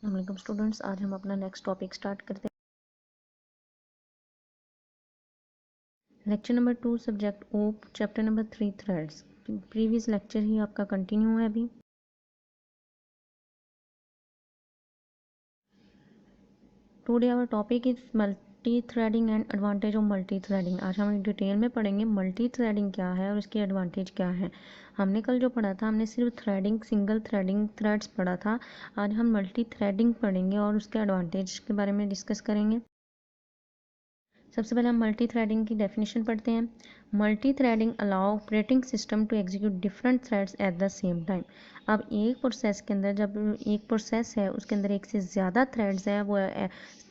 अस्सलाम स्टूडेंट्स, आज हम अपना नेक्स्ट टॉपिक स्टार्ट करते हैं। Lecture number 2 subject OOP chapter number 3 threads. Previous lecture ही आपका कंटिन्यू है अभी। Today our topic is multi threading and advantage of multi threading. आज हम डिटेल में पढ़ेंगे मल्टी थ्रेडिंग क्या है और इसकी एडवांटेज क्या है। हमने कल जो पढ़ा था हमने सिर्फ थ्रेडिंग सिंगल थ्रेडिंग थ्रेड्स पढ़ा था। आज हम मल्टी थ्रेडिंग पढ़ेंगे और उसके एडवांटेज के बारे में डिस्कस करेंगे। सबसे पहले हम मल्टी थ्रेडिंग की डेफिनेशन पढ़ते हैं। Multithreading allow operating system to execute different threads at the same time. अब एक प्रोसेस के अंदर जब एक प्रोसेस है उसके अंदर एक से ज़्यादा थ्रेड्स है, वो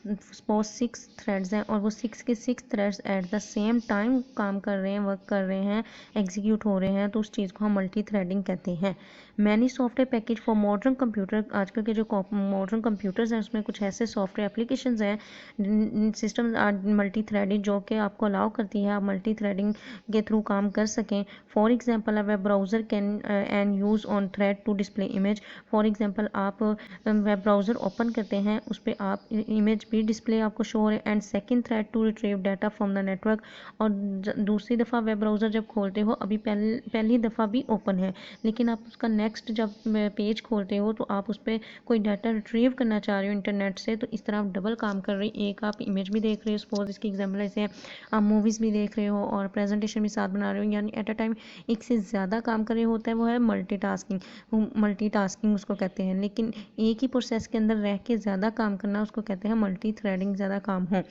सपोज 6 थ्रेड्स हैं और वो 6 के 6 threads at the same time काम कर रहे हैं, वर्क कर रहे हैं, एग्जीक्यूट हो रहे हैं, तो उस चीज़ को हम मल्टी थ्रेडिंग कहते हैं। Many software package for modern computer, आजकल के जो मॉडर्न कंप्यूटर्स हैं उसमें कुछ ऐसे सॉफ्टवेयर एप्लीकेशंस हैं, सिस्टम मल्टी थ्रेडिंग जो कि आपको अलाउ करती है आप मल्टी थ्रेडिंग के थ्रू काम कर सकें। For example a web browser can and use on thread to display image. For example आप वेब ब्राउज़र ओपन करते हैं, उस पर आप इमेज भी डिस्प्ले आपको शो हो रहे हैं। And second thread to retrieve data from the network. और दूसरी दफ़ा वेब ब्राउज़र जब खोलते हो, अभी पहली दफ़ा भी ओपन है, लेकिन आप उसका नेक्स्ट जब पेज खोलते हो तो आप उस पर कोई डाटा रिट्रीव करना चाह रहे हो इंटरनेट से, तो इस तरह आप डबल काम कर रहे हो। एक आप इमेज भी देख रहे हो, सपोज इसकी एग्जाम्पल ऐसे है, आप मूवीज़ भी देख रहे हो और प्रेजेंटेशन भी साथ बना रहे हो, यानी एट अ टाइम एक से ज़्यादा काम कर रहे होता है, वो है मल्टीटास्किंग उसको कहते हैं। लेकिन एक ही प्रोसेस के अंदर रह के ज़्यादा काम करना उसको कहते हैं मल्टी थ्रेडिंग, ज़्यादा काम हो।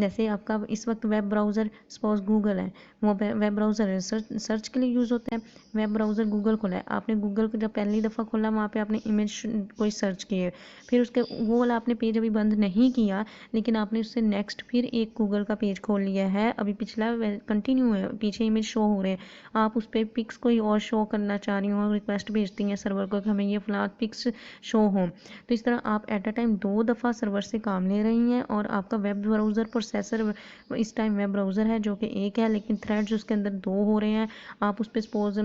जैसे आपका इस वक्त वेब ब्राउज़र सपोज गूगल है, वो वेब ब्राउज़र है, सर्च के लिए यूज़ होता है। वेब ब्राउज़र गूगल खोला है आपने, गूगल को जब पहली दफ़ा खोला वहाँ पे आपने इमेज कोई सर्च की है, फिर उसके वो वाला आपने पेज अभी बंद नहीं किया, लेकिन आपने उससे नेक्स्ट फिर एक गूगल का पेज खोल लिया है, अभी पिछला कंटिन्यू है, पीछे इमेज शो हो रहे हैं, आप उस पर पिक्स कोई और शो करना चाह रही हो, रिक्वेस्ट भेजती हैं सर्वर को कि हमें ये फलां पिक्स शो हो, तो इस तरह आप एट अ टाइम 2 दफ़ा सर्वर से काम ले रही हैं और आपका वेब ब्राउज़र प्रोसेसर इस टाइम वेब ब्राउज़र है जो कि एक है, लेकिन थ्रेड्स उसके अंदर 2 हो रहे हैं। आप उस पर सपोज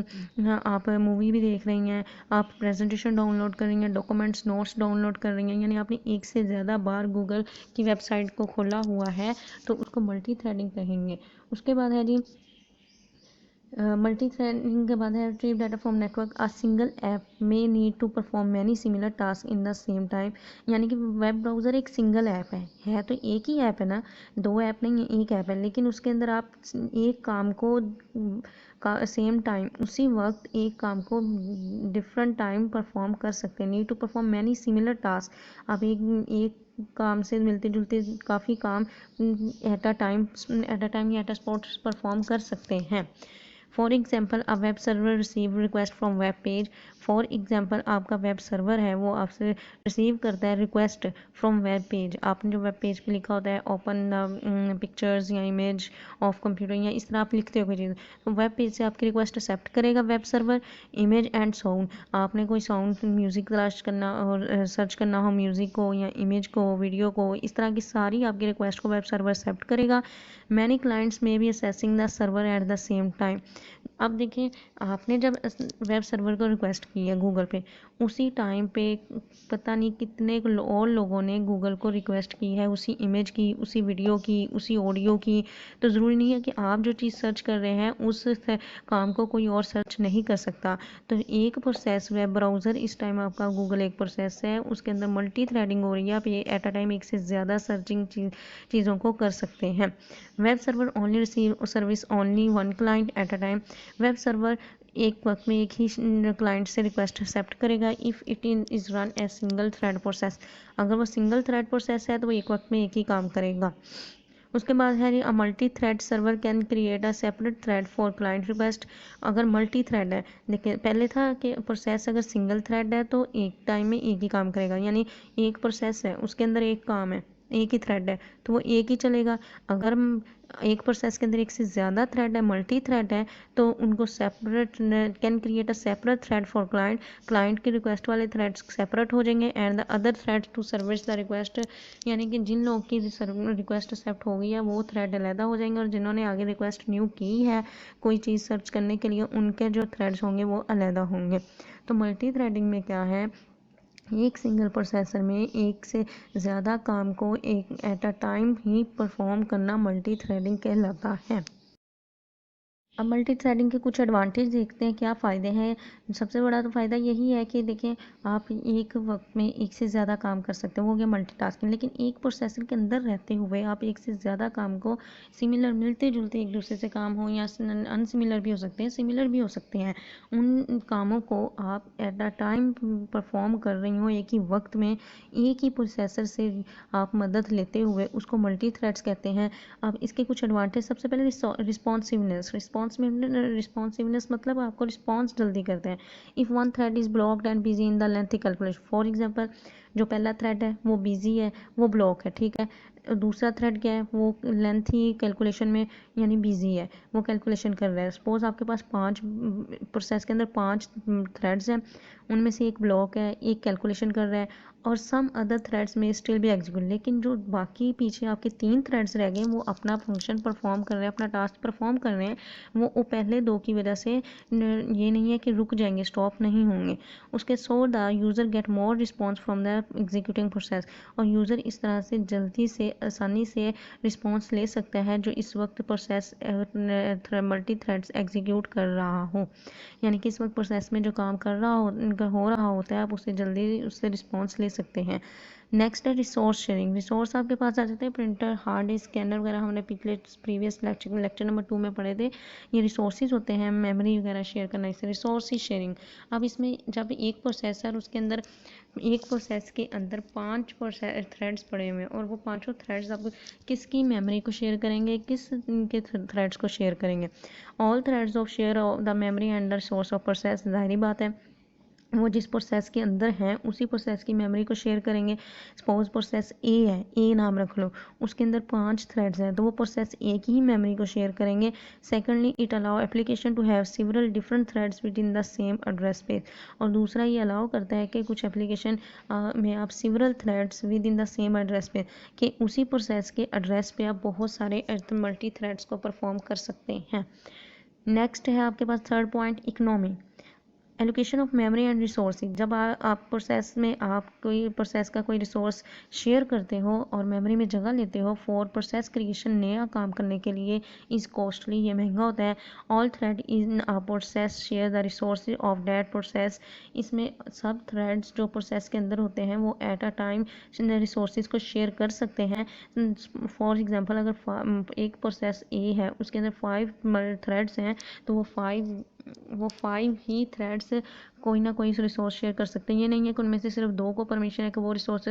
आप मूवी भी देख रही हैं, आप प्रेजेंटेशन डाउनलोड कर रही हैं, डॉक्यूमेंट्स नोट्स डाउनलोड कर रही हैं, यानी आपने एक से ज़्यादा बार गूगल की वेबसाइट को खोला हुआ है, तो उसको मल्टी थ्रेडिंग कहेंगे। उसके बाद है जी मल्टी थ्रेडिंग के बाद है retrieve data from network. A single app में need to perform many similar task in the same time. यानी कि वेब ब्राउज़र एक सिंगल ऐप है तो एक ही ऐप है ना, 2 ऐप नहीं है, एक ऐप है, लेकिन उसके अंदर आप एक काम को का सेम टाइम उसी वक्त एक काम को डिफरेंट टाइम परफॉर्म कर सकते हैं। Need to perform many similar task, आप एक काम से मिलते जुलते काफ़ी काम एट अ टाइम या एट अ स्पॉट परफॉर्म कर सकते हैं। For example a web server receive request from web page. For example आपका वेब सर्वर है वो आपसे रिसीव करता है रिक्वेस्ट फ्रॉम वेब पेज। आपने जो वेब पेज पे लिखा होता है ओपन पिक्चर्स या इमेज ऑफ कंप्यूटर, या इस तरह आप लिखते हो कोई चीज़, तो वेब पेज से आपकी रिक्वेस्ट एक्सेप्ट करेगा web server. Image and sound, आपने कोई साउंड म्यूज़िक तलाश करना और सर्च करना हो म्यूज़िक को या इमेज को, वीडियो को, इस तरह की सारी आपकी रिक्वेस्ट को वेब सर्वर एक्सेप्ट करेगा। मैनी क्लाइंट्स में भी assessing the server eight the same time. अब देखिए, आपने जब वेब सर्वर को रिक्वेस्ट की है गूगल पे, उसी टाइम पे पता नहीं कितने और लोगों ने गूगल को रिक्वेस्ट की है उसी इमेज की, उसी वीडियो की, उसी ऑडियो की। तो ज़रूरी नहीं है कि आप जो चीज़ सर्च कर रहे हैं उस काम को कोई और सर्च नहीं कर सकता। तो एक प्रोसेस वेब ब्राउज़र, इस टाइम आपका गूगल एक प्रोसेस है, उसके अंदर मल्टी थ्रेडिंग हो रही है, आप ये एट अ टाइम एक से ज़्यादा सर्चिंग चीज़ों को कर सकते हैं। Web server only receive service only one client eight a time. Web server एक वक्त में एक ही क्लाइंट से रिक्वेस्ट एक्सेप्ट करेगा if it is run a single thread process. अगर वो सिंगल थ्रेड प्रोसेस है तो वो एक वक्त में एक ही काम करेगा। उसके बाद है a multi thread server can create a separate thread for client request. अगर मल्टी थ्रेड है, देखिए पहले था कि प्रोसेस अगर सिंगल थ्रेड है तो एक टाइम में एक ही काम करेगा, यानी एक प्रोसेस है उसके अंदर एक काम है, एक ही थ्रेड है तो वो एक ही चलेगा। अगर एक प्रोसेस के अंदर एक से ज़्यादा थ्रेड है, मल्टी थ्रेड है, तो उनको separate can create a separate thread for client. Client की रिक्वेस्ट वाले थ्रेड्स सेपरेट हो जाएंगे and the other thread to service the request. यानी कि जिन लोगों की रिक्वेस्ट एक्सेप्ट हो गई है वो थ्रेड अलहदा हो जाएंगे और जिन्होंने आगे रिक्वेस्ट न्यू की है कोई चीज़ सर्च करने के लिए, उनके जो थ्रेड्स होंगे वो अलहदा होंगे। तो मल्टी थ्रेडिंग में क्या है एक सिंगल प्रोसेसर में एक से ज़्यादा काम को एक eight a time he perform करना मल्टी थ्रेडिंग कहलाता है। अब मल्टी थ्रेडिंग के कुछ एडवांटेज देखते हैं, क्या फ़ायदे हैं। सबसे बड़ा तो फ़ायदा यही है कि देखिए, आप एक वक्त में एक से ज़्यादा काम कर सकते हो, वो हो गया मल्टीटास्किंग। लेकिन एक प्रोसेसर के अंदर रहते हुए आप एक से ज़्यादा काम को सिमिलर, मिलते जुलते एक दूसरे से काम हो या अनसिमिलर भी हो सकते हैं, सिमिलर भी हो सकते हैं, उन कामों को आप एट अ टाइम परफॉर्म कर रही हो एक ही वक्त में, एक ही प्रोसेसर से आप मदद लेते हुए, उसको मल्टी थ्रेड्स कहते हैं। अब इसके कुछ एडवांटेज, सबसे पहले रिस्पॉन्सिवनेस मतलब आपको रिस्पॉन्स जल्दी करते हैं। If one thread is blocked and busy in the lengthy calculation, for example जो पहला थ्रेड है वो बिजी है, वो ब्लॉक है, ठीक है। दूसरा थ्रेड क्या है, वो लेंथी कैलकुलेशन में यानी बिजी है, वो कैलकुलेशन कर रहा है। सपोज आपके पास 5 प्रोसेस के अंदर 5 थ्रेड्स हैं, उनमें से एक ब्लॉक है, एक कैलकुलेशन कर रहा है, और सम अदर थ्रेड्स में स्टिल भी एग्जीक्यूट, लेकिन जो बाकी पीछे आपके 3 थ्रेड्स रह गए वो अपना फंक्शन परफॉर्म कर रहे हैं, अपना टास्क परफॉर्म कर रहे हैं। वो पहले 2 की वजह से ये नहीं है कि रुक जाएंगे, स्टॉप नहीं होंगे उसके। So the user get more response from the executing process, और यूज़र इस तरह से जल्दी से आसानी से रिस्पॉन्स ले सकता है जो इस वक्त प्रोसेस मल्टी थ्रेड्स एग्जीक्यूट कर रहा हो। यानी कि इस वक्त प्रोसेस में जो काम कर रहा हो रहा होता है, आप उससे जल्दी उससे रिस्पॉन्स ले सकते हैं। नेक्स्ट है रिसोर्स शेयरिंग। रिसोर्स आपके पास आ जाते हैं, प्रिंटर, हार्ड डिस्क, स्कैनर वगैरह, हमने प्रीवियस लेक्चर नंबर 2 में पढ़े थे। ये रिसोर्सेज होते हैं, मेमोरी वगैरह शेयर करना, इसे रिसोर्स शेयरिंग। अब इसमें जब एक प्रोसेसर, उसके अंदर एक प्रोसेस के अंदर 5 थ्रेड्स पड़े हुए हैं, और वो पांचों थ्रेड्स आप किसकी मेमोरी को शेयर करेंगे, किस के थ्रेड्स को शेयर करेंगे। All threads of share of the memory and the source of process, जाहिर बात है वो जिस प्रोसेस के अंदर हैं उसी प्रोसेस की मेमोरी को शेयर करेंगे। सपोज प्रोसेस ए है, ए नाम रख लो, उसके अंदर 5 थ्रेड्स हैं, तो वो प्रोसेस ए की ही मेमोरी को शेयर करेंगे। Secondly, it allow application to have several different threads within the same address space, और दूसरा ये अलाउ करता है कि कुछ एप्लीकेशन में आप several threads within the same address space, कि उसी प्रोसेस के एड्रेस पे आप बहुत सारे मल्टी थ्रेड्स को परफॉर्म कर सकते हैं। नेक्स्ट है आपके पास third point, economy, allocation of memory and resourcing. जब आप प्रोसेस में आप कोई प्रोसेस का कोई रिसोर्स शेयर करते हो और मेमोरी में जगह लेते हो फॉर प्रोसेस क्रिएशन, नया काम करने के लिए, इज़ कॉस्टली, ये महंगा होता है। All thread in a process share the resource of that process, इसमें सब थ्रेड्स जो प्रोसेस के अंदर होते हैं वो एट अ टाइम रिसोर्स को शेयर कर सकते हैं। फॉर एग्जांपल, अगर एक प्रोसेस ए है, उसके अंदर 5 थ्रेड्स हैं, तो वो 5 ही थ्रेड्स कोई ना कोई रिसोर्स शेयर कर सकते हैं। ये नहीं है कि उनमें से सिर्फ 2 को परमिशन है कि वो रिसोर्स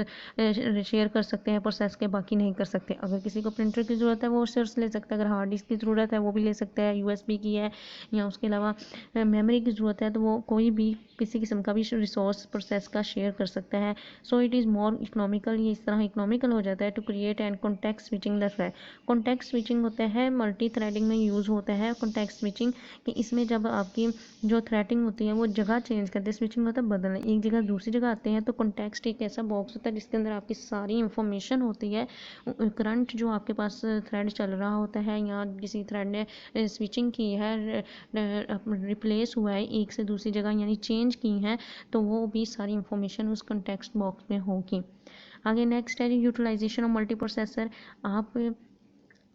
शेयर कर सकते हैं प्रोसेस के, बाकी नहीं कर सकते। अगर किसी को प्रिंटर की ज़रूरत है वो रिसोर्स ले सकता है, अगर हार्ड डिस्क की ज़रूरत है वो भी ले सकता है, यूएसबी की है, या उसके अलावा मेमोरी की ज़रूरत है, तो वो कोई भी किसी किस्म का भी रिसोर्स प्रोसेस का शेयर कर सकता है। So it is more economical, ये इस तरह इकोनॉमिकल हो जाता है। To create and context switching the thread, context switching होता है मल्टी थ्रेडिंग में यूज़ होता है कॉन्टेक्स्ट स्विचिंग, कि इसमें जब आपकी जो थ्रेडिंग होती है वो जगह चेंज करते हैं, स्विचिंग मतलब बदलना, एक जगह दूसरी जगह आते हैं, तो कॉन्टेक्स्ट एक ऐसा बॉक्स होता है जिसके अंदर आपकी सारी इंफॉर्मेशन होती है, करंट जो आपके पास थ्रेड चल रहा होता है, या किसी थ्रेड ने स्विचिंग की है, रिप्लेस हुआ है एक से दूसरी जगह यानी चेंज की है, तो वो भी सारी इंफॉर्मेशन उस कॉन्टेक्स्ट बॉक्स में होगी। आगे नेक्स्ट है यूटिलाइजेशन ऑफ मल्टी प्रोसेसर। आप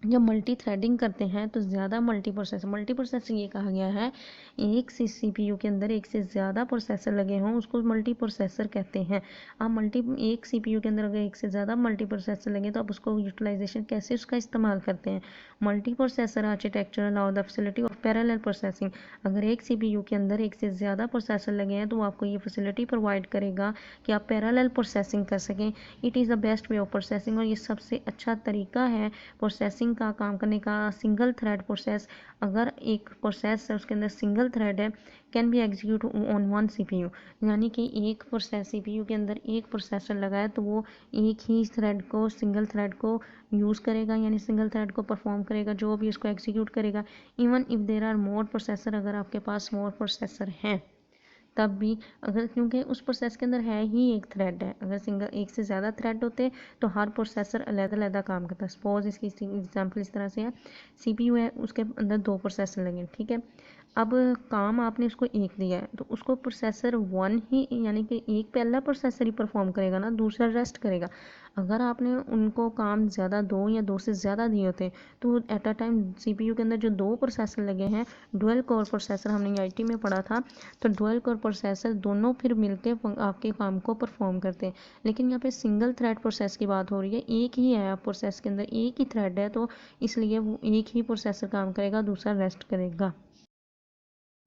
जब मल्टी थ्रेडिंग करते हैं तो ज़्यादा मल्टी प्रोसेसर ये कहा गया है, एक से सीपीयू के अंदर एक से ज़्यादा प्रोसेसर लगे हों उसको मल्टी प्रोसेसर कहते हैं। आप एक सीपीयू के अंदर अगर एक से ज़्यादा मल्टी प्रोसेसर लगे तो आप उसको यूटिलाइजेशन कैसे उसका इस्तेमाल करते हैं। Multi processor architecture allow the facility of parallel processing, अगर एक सीपीयू के अंदर एक से ज़्यादा प्रोसेसर लगे हैं तो वो आपको ये फैसिलिटी प्रोवाइड करेगा कि आप पैरेलल प्रोसेसिंग कर सकें। It is the best way of processing, और ये सबसे अच्छा तरीका है प्रोसेसिंग का, काम करने का। सिंगल थ्रेड प्रोसेस, अगर एक प्रोसेस है उसके अंदर सिंगल थ्रेड है, can be execute on one CPU, यानी कि एक प्रोसेस सीपीयू के अंदर एक प्रोसेसर लगा है तो वो एक ही थ्रेड को, सिंगल थ्रेड को यूज़ करेगा, यानी सिंगल थ्रेड को परफॉर्म करेगा, जो भी उसको एग्जीक्यूट करेगा। Even if there are more processor, अगर आपके पास मोर प्रोसेसर हैं तब भी, अगर क्योंकि उस प्रोसेस के अंदर है ही एक थ्रेड है, अगर सिंगल एक से ज़्यादा थ्रेड होते तो हर प्रोसेसर अलग-अलग काम करता है। सपोज इसकी एग्जांपल इस तरह से है, सीपीयू है उसके अंदर 2 प्रोसेसर लगे, ठीक है। अब काम आपने उसको एक दिया है तो उसको प्रोसेसर वन ही यानी कि एक पहला प्रोसेसर ही परफॉर्म करेगा ना, दूसरा रेस्ट करेगा। अगर आपने उनको काम ज़्यादा दो या दो से ज़्यादा दिए होते तो एट अ टाइम सीपीयू के अंदर जो दो प्रोसेसर लगे हैं, डुअल कोर प्रोसेसर, हमने आईटी में पढ़ा था, तो डुअल कोर प्रोसेसर दोनों फिर मिलके आपके काम को परफॉर्म करते हैं। लेकिन यहाँ पे सिंगल थ्रेड प्रोसेस की बात हो रही है, एक ही है प्रोसेस के अंदर एक ही थ्रेड है, तो इसलिए वो एक ही प्रोसेसर काम करेगा, दूसरा रेस्ट करेगा।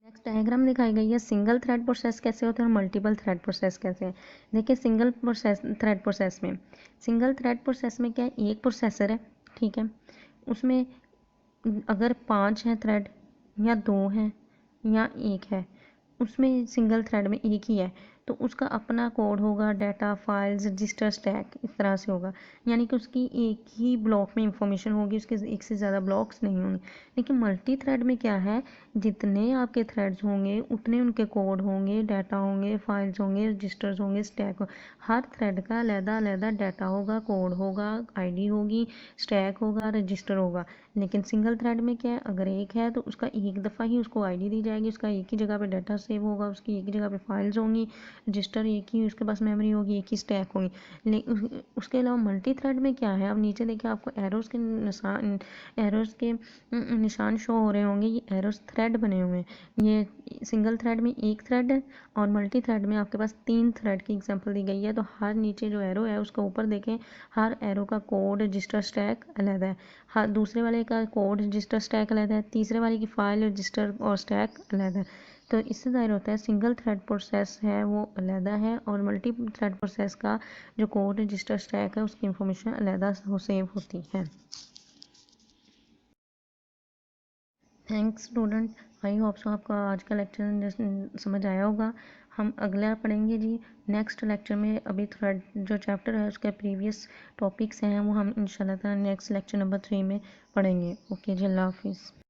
नेक्स्ट डायग्राम दिखाई गई है सिंगल थ्रेड प्रोसेस कैसे होता है और मल्टीपल थ्रेड प्रोसेस कैसे है। देखिए सिंगल प्रोसेस थ्रेड प्रोसेस में, सिंगल थ्रेड प्रोसेस में क्या है, एक प्रोसेसर है, ठीक है, उसमें अगर 5 हैं थ्रेड या 2 हैं या 1 है, उसमें सिंगल थ्रेड में एक ही है, तो उसका अपना कोड होगा, डाटा, फाइल्स, रजिस्टर, स्टैक, इस तरह से होगा। यानी कि उसकी एक ही ब्लॉक में इंफॉर्मेशन होगी, उसके एक से ज़्यादा ब्लॉक्स नहीं होंगे। लेकिन मल्टी थ्रेड में क्या है, जितने आपके थ्रेड्स होंगे उतने उनके कोड होंगे, डाटा होंगे, फाइल्स होंगे, रजिस्टर्स होंगे, स्टैक हो। हर थ्रेड का अलग-अलग डाटा होगा, कोड होगा, आईडी होगी, स्टैक होगा, रजिस्टर होगा। लेकिन सिंगल थ्रेड में क्या है, अगर एक है तो उसका एक दफ़ा ही उसको आईडी दी जाएगी, उसका एक ही जगह पे डाटा सेव होगा, उसकी एक ही जगह पे फाइल्स होंगी, रजिस्टर एक ही उसके पास मेमोरी होगी, एक ही स्टैक होगी। लेकिन उसके अलावा मल्टी थ्रेड में क्या है, अब नीचे देखिए आपको एरोस के निशान, एरोस के निशान शो हो रहे होंगे, ये एरोस थ्रेड बने हुए हैं। ये सिंगल थ्रेड में एक थ्रेड है और मल्टी थ्रेड में आपके पास 3 थ्रेड की एग्जांपल दी गई है। तो हर नीचे जो एरो है उसके ऊपर देखें, हर एरो का कोड, रजिस्टर, स्टैक अलग है। हर दूसरे वाले का कोड, रजिस्टर, स्टैक अलग है, तीसरे वाले की फाइल, रजिस्टर और स्टैक अलग है। तो इससे ज़ाहिर होता है सिंगल थ्रेड प्रोसेस है वो अलग है और मल्टी थ्रेड प्रोसेस का जो कोड, रजिस्टर, स्टैक है उसकी इंफॉर्मेशन अलग सेव होती है। Thanks student, I hope so आपका आज का लेक्चर समझ आया होगा। हम अगला पढ़ेंगे जी नेक्स्ट लेक्चर में। अभी थ्रेड जो चैप्टर है उसके प्रीवियस टॉपिक्स हैं वो हम इंशाल्लाह नेक्स्ट लेक्चर नंबर 3 में पढ़ेंगे। ओके जी, अल्लाह हाफिज़।